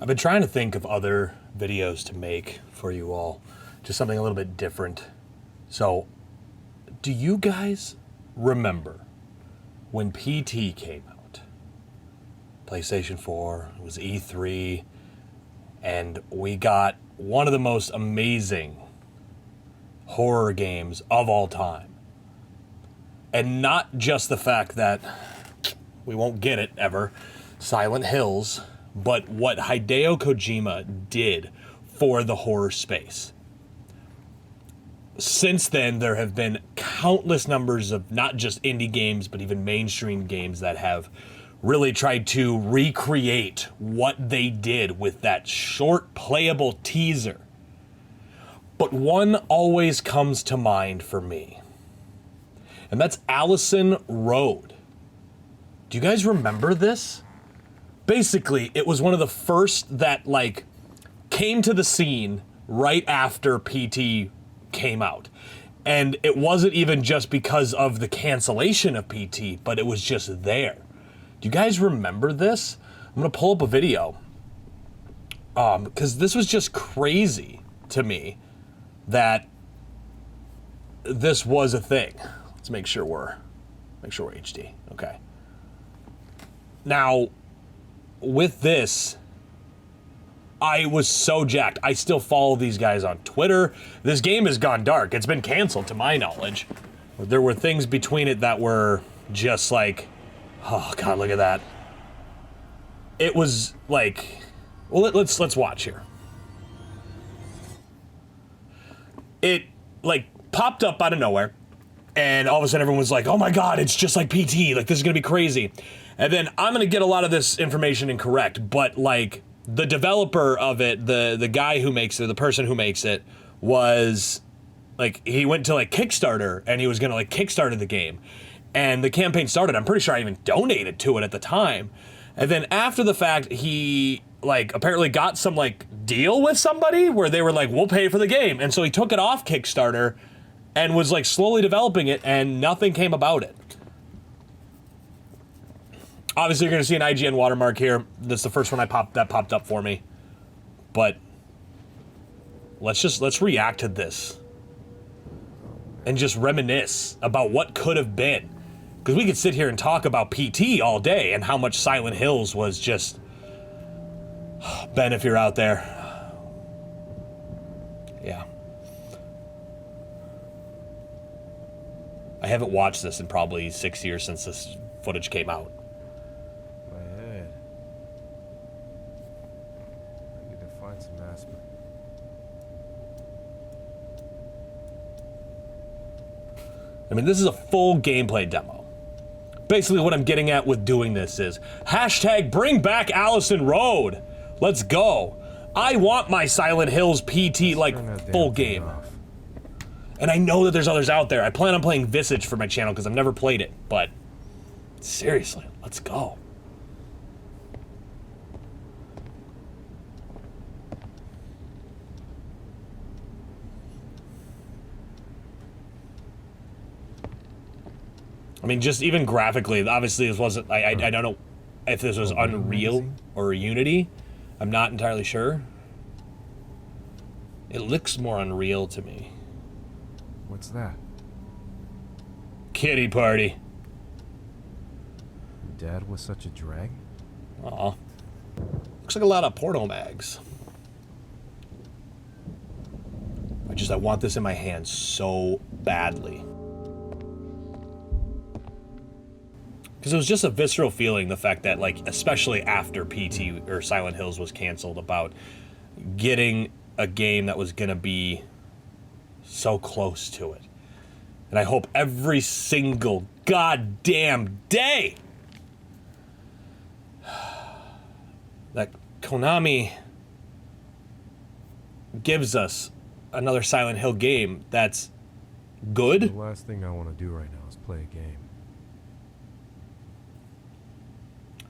I've been trying to think of other videos to make for you all, just something a little bit different. So, do you guys remember when PT came out? PlayStation 4, it was E3, and we got one of the most amazing horror games of all time. And not just the fact that we won't get it ever, Silent Hills, but what Hideo Kojima did for the horror space. Since then, there have been countless numbers of not just indie games, but even mainstream games that have really tried to recreate what they did with that short playable teaser. But one always comes to mind for me, and that's Allison Road. Do you guys remember this? Basically, it was one of the first that came to the scene right after PT came out. And it wasn't even just because of the cancellation of PT, but it was just there. Do you guys remember this? I'm gonna pull up a video. Because this was just crazy to me that this was a thing. Let's make sure we're HD. Okay. Now, with this, I was so jacked. I still follow these guys on Twitter. This game has gone dark. It's been canceled to my knowledge. There were things between it that were just like, oh God, look at that. It was like, well, let's watch here. It popped up out of nowhere, and all of a sudden everyone was like, oh my God, it's just like PT, this is gonna be crazy. And then I'm gonna get a lot of this information incorrect, but the developer of it, the guy who makes it, the person who makes it, was he went to Kickstarter, and he was gonna Kickstarter the game. And the campaign started. I'm pretty sure I even donated to it at the time. And then after the fact, he apparently got some deal with somebody where they were we'll pay for the game. And so he took it off Kickstarter and was slowly developing it, and nothing came about it. Obviously, you're going to see an IGN watermark here. That's the first one that popped up for me. But let's react to this and just reminisce about what could have been. Because we could sit here and talk about PT all day and how much Silent Hills was just... Ben, if you're out there. Yeah. I haven't watched this in probably 6 years since this footage came out. I mean, this is a full gameplay demo. Basically, what I'm getting at with doing this is hashtag bring back Allison Road. Let's go. I want my Silent Hills PT full game. And I know that there's others out there. I plan on playing Visage for my channel because I've never played it, but seriously, let's go. I mean, just even graphically, obviously this wasn't, I don't know if this was Unreal or Unity. I'm not entirely sure. It looks more Unreal to me. What's that? Kitty party. Dad was such a drag? Aw. Looks like a lot of porno mags. I want this in my hands so badly. Because it was just a visceral feeling, the fact that, especially after PT or Silent Hills was canceled, about getting a game that was going to be so close to it. And I hope every single goddamn day that Konami gives us another Silent Hill game that's good. The last thing I want to do right now is play a game.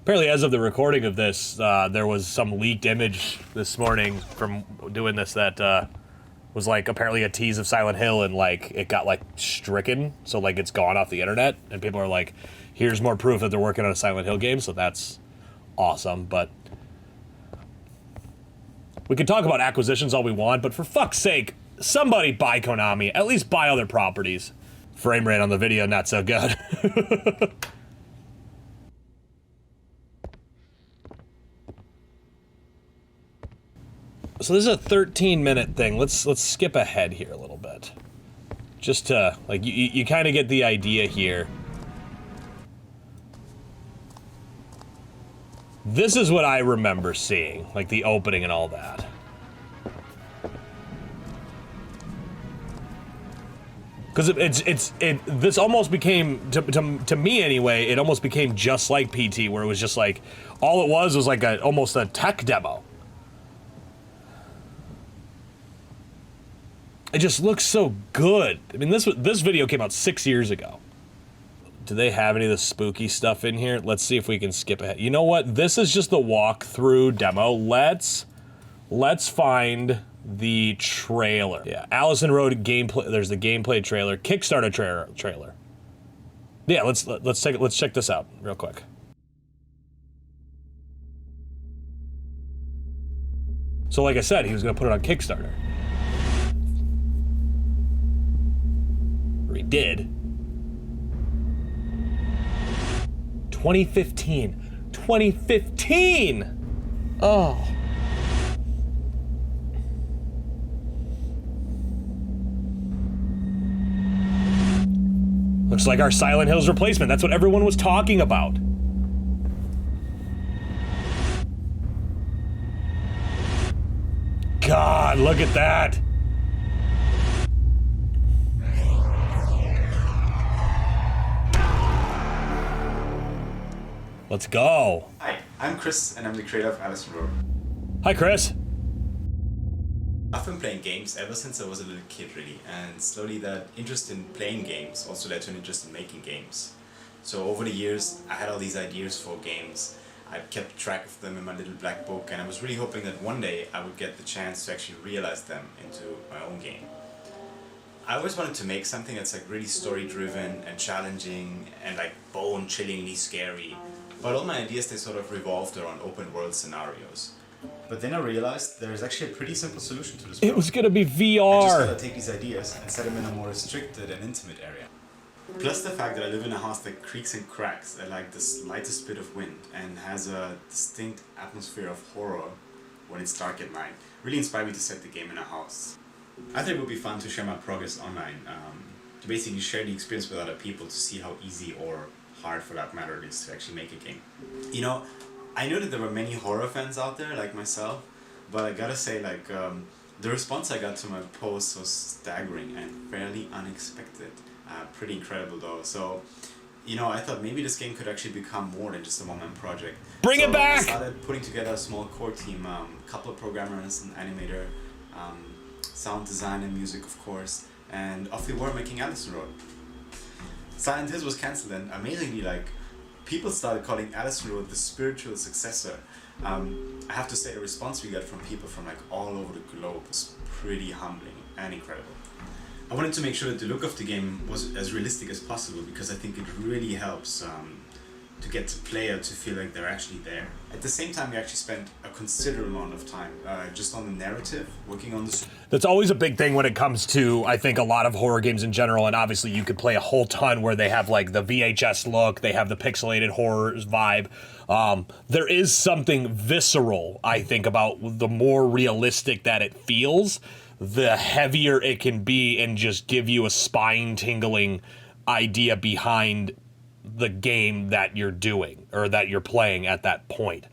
Apparently, as of the recording of this, there was some leaked image this morning from doing this that was apparently a tease of Silent Hill, and it got stricken, so it's gone off the internet, and people are here's more proof that they're working on a Silent Hill game, so that's awesome. But We can talk about acquisitions all we want, but for fuck's sake, somebody buy Konami. At least buy other properties. Frame rate on the video, not so good. So this is a 13-minute thing. Let's skip ahead here a little bit. Just to, like, you kind of get the idea here. This is what I remember seeing, like the opening and all that. Because this almost became, to me anyway, it almost became just like PT, where it was just like, all it was like almost a tech demo. It just looks so good. I mean, this video came out 6 years ago. Do they have any of the spooky stuff in here? Let's see if we can skip ahead. You know what? This is just the walkthrough demo. Let's find the trailer. Yeah, Allison Road gameplay. There's the gameplay trailer, Kickstarter trailer. Yeah, let's check this out real quick. So like I said, he was gonna put it on Kickstarter. Or he did. 2015. 2015! Oh. Looks like our Silent Hills replacement. That's what everyone was talking about. God, look at that. Let's go. Hi, I'm Chris, and I'm the creator of Allison Road. Hi, Chris. I've been playing games ever since I was a little kid, really, and slowly that interest in playing games also led to an interest in making games. So over the years, I had all these ideas for games. I kept track of them in my little black book, and I was really hoping that one day I would get the chance to actually realize them into my own game. I always wanted to make something that's like really story-driven and challenging and like bone-chillingly scary. But all my ideas, they sort of revolved around open-world scenarios. But then I realized there's actually a pretty simple solution to this problem. It was gonna be I just VR. gotta take these ideas and set them in a more restricted and intimate area. Plus the fact that I live in a house that creaks and cracks at like the slightest bit of wind and has a distinct atmosphere of horror when it's dark at night really inspired me to set the game in a house. I thought it would be fun to share my progress online, to basically share the experience with other people to see how easy or hard for that matter it is to actually make a game. You know, I know that there were many horror fans out there like myself, but I gotta say like the response I got to my post was staggering and fairly unexpected. Pretty incredible though. So, you know, I thought maybe this game could actually become more than just a one-man project. Bring it back! I started putting together a small core team, a couple of programmers, an animator, sound design and music of course, and off we were making Allison Road. Silent Hills was cancelled and amazingly like people started calling Allison Road the spiritual successor. I have to say the response we got from people from like all over the globe was pretty humbling and incredible. I wanted to make sure that the look of the game was as realistic as possible because I think it really helps to get the player to feel like they're actually there. At the same time, we actually spent a considerable amount of time just on the narrative, working on the... That's always a big thing when it comes to, I think, a lot of horror games in general, and obviously you could play a whole ton where they have like the VHS look, they have the pixelated horror vibe. There is something visceral, I think, about the more realistic that it feels, the heavier it can be and just give you a spine-tingling idea behind the game that you're doing or that you're playing at that point.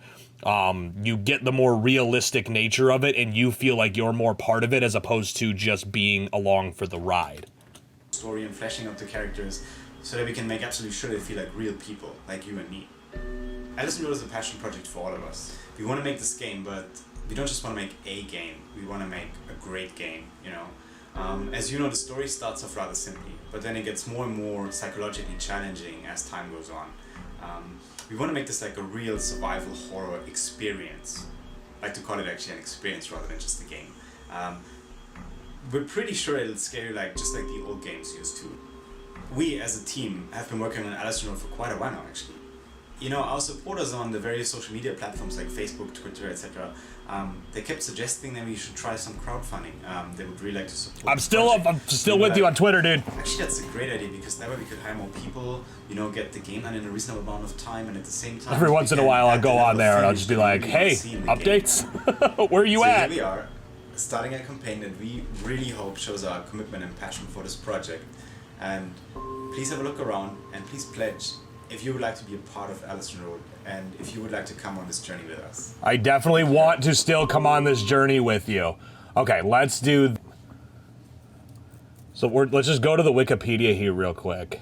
You get the more realistic nature of it and you feel like you're more part of it as opposed to just being along for the ride. Story and fleshing out the characters so that we can make absolutely sure they feel like real people, like you and me. Allison Road is a passion project for all of us. We want to make this game, but we don't just want to make a game, we want to make a great game, you know. As you know, the story starts off rather simply, but then it gets more and more psychologically challenging as time goes on. We want to make this like a real survival horror experience. I like to call it actually an experience rather than just a game. We're pretty sure it'll scare you just like the old games used to. We as a team have been working on Allison Road for quite a while now actually. you know, our supporters on the various social media platforms like Facebook, Twitter, etc., they kept suggesting that we should try some crowdfunding. They would really like to support. I'm still with you on Twitter, dude. Actually, that's a great idea because that way we could hire more people, you know, get the game done in a reasonable amount of time, and at the same time. Every once in a while, I'll go on there and I'll just be like, "Hey, updates. Where are you at?" Here we are, starting a campaign that we really hope shows our commitment and passion for this project. And please have a look around and please pledge if you would like to be a part of Allison Road and if you would like to come on this journey with us. I definitely want to still come on this journey with you. Okay, let's do... So let's just go to the Wikipedia here real quick.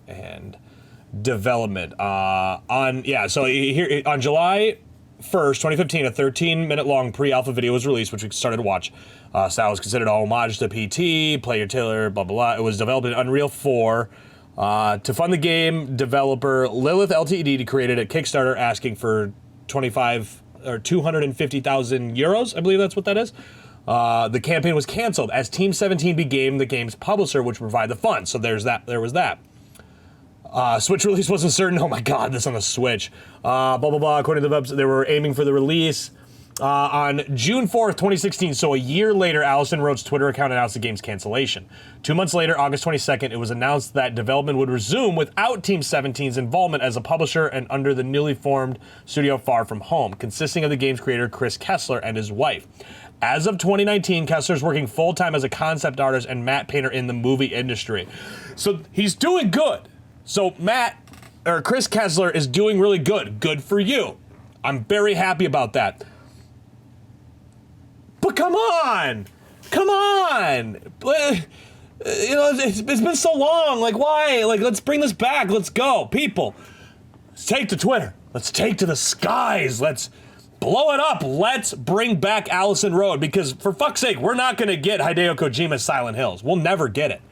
And development. So here on July 1st, 2015, a 13-minute-long pre-alpha video was released, which we started to watch. Style was considered a homage to PT, Play Your Taylor, blah, blah, blah. It was developed in Unreal 4. To fund the game, developer Lilith Ltd. created a Kickstarter asking for 250,000 euros. I believe that's what that is. The campaign was canceled as Team 17 became the game's publisher, which provided the funds. So there was that. Switch release wasn't certain. Oh my God, this on the Switch. Blah, blah, blah. According to the website, they were aiming for the release on June 4th, 2016. So a year later, Allison Road's Twitter account announced the game's cancellation. 2 months later, August 22nd, it was announced that development would resume without Team 17's involvement as a publisher and under the newly formed studio Far From Home, consisting of the game's creator, Chris Kessler, and his wife. As of 2019, Kessler's working full-time as a concept artist and matte painter in the movie industry. So he's doing good. So Chris Kessler is doing really good. Good for you. I'm very happy about that. But come on! You know, it's been so long. Like, why? Like, let's bring this back. Let's go, people. Let's take to Twitter. Let's take to the skies. Let's blow it up. Let's bring back Allison Road because, for fuck's sake, we're not going to get Hideo Kojima's Silent Hills. We'll never get it.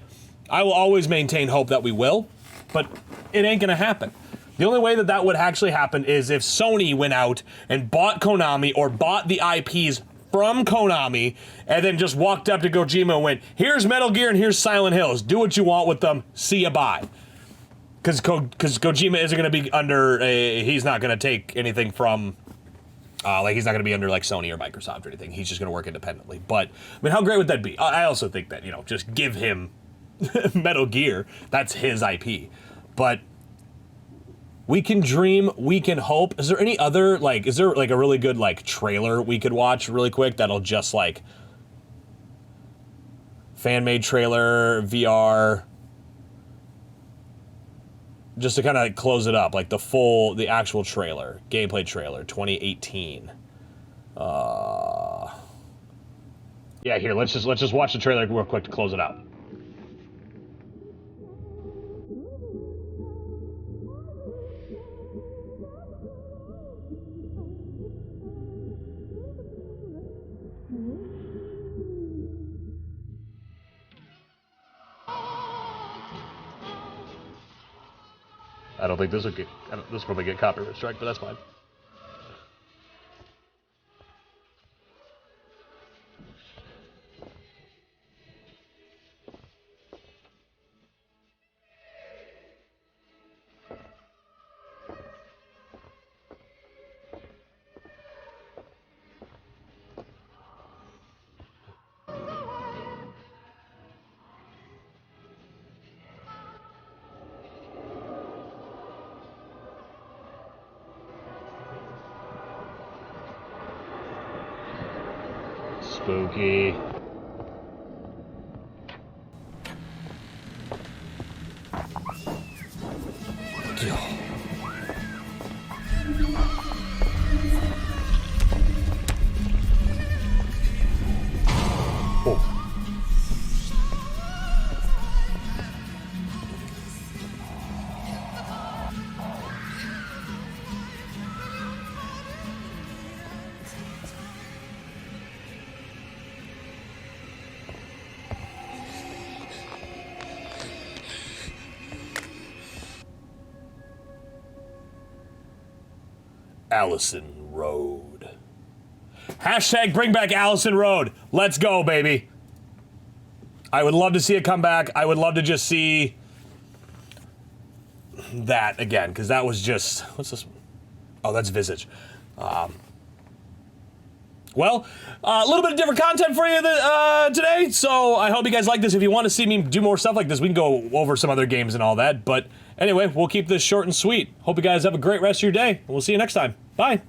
I will always maintain hope that we will, but it ain't going to happen. The only way that would actually happen is if Sony went out and bought Konami or bought the IPs from Konami and then just walked up to Kojima and went, here's Metal Gear and here's Silent Hills. Do what you want with them. See ya, bye. Because Kojima isn't going to be under he's not going to take anything from, he's not going to be under like Sony or Microsoft or anything. He's just going to work independently. But, I mean, how great would that be? I also think that, you know, just give him Metal Gear. That's his IP. But we can dream, we can hope. Is there any other, is there a really good, trailer we could watch really quick that'll just, fan-made trailer, VR, just to kind of close it up, the actual trailer, gameplay trailer, 2018. Yeah, here, let's just watch the trailer real quick to close it out. I don't think this will get. This will probably get copyright strike, but that's fine. Spooky. Oh. Allison Road. Hashtag bring back Allison Road. Let's go, baby. I would love to see it come back. I would love to just see that again, because that was just, what's this? Oh, that's Visage. Well, a little bit of different content for you today, so I hope you guys like this. If you want to see me do more stuff like this, we can go over some other games and all that. But anyway, we'll keep this short and sweet. Hope you guys have a great rest of your day, and we'll see you next time. Bye.